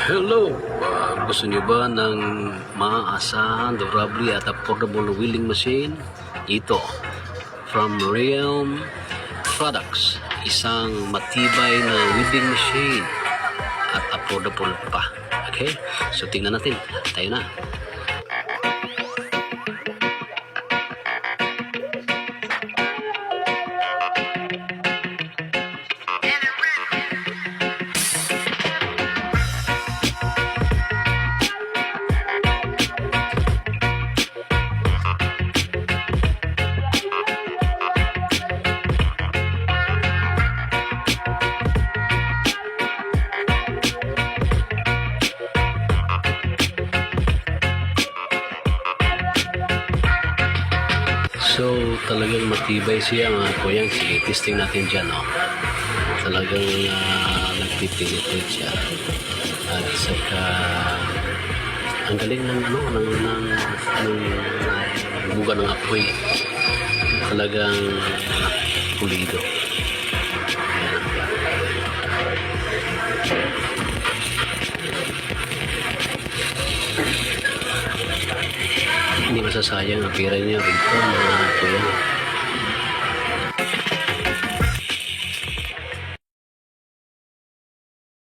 Hello! Gusto nyo ba ng maaasahan, durable at affordable wheeling machine? Ito, from Realm Products. Isang matibay na wheeling machine at affordable pa. Okay? So tingnan natin. Tayo na. So, talagang matibay siya mga kuyang. Sige, testing natin dyan, no? Talagang nagpipilit siya. At saka, ang galing ng buga ng apoy. Talagang pulido. Hindi masasayang ang pera niya rito mga kuya.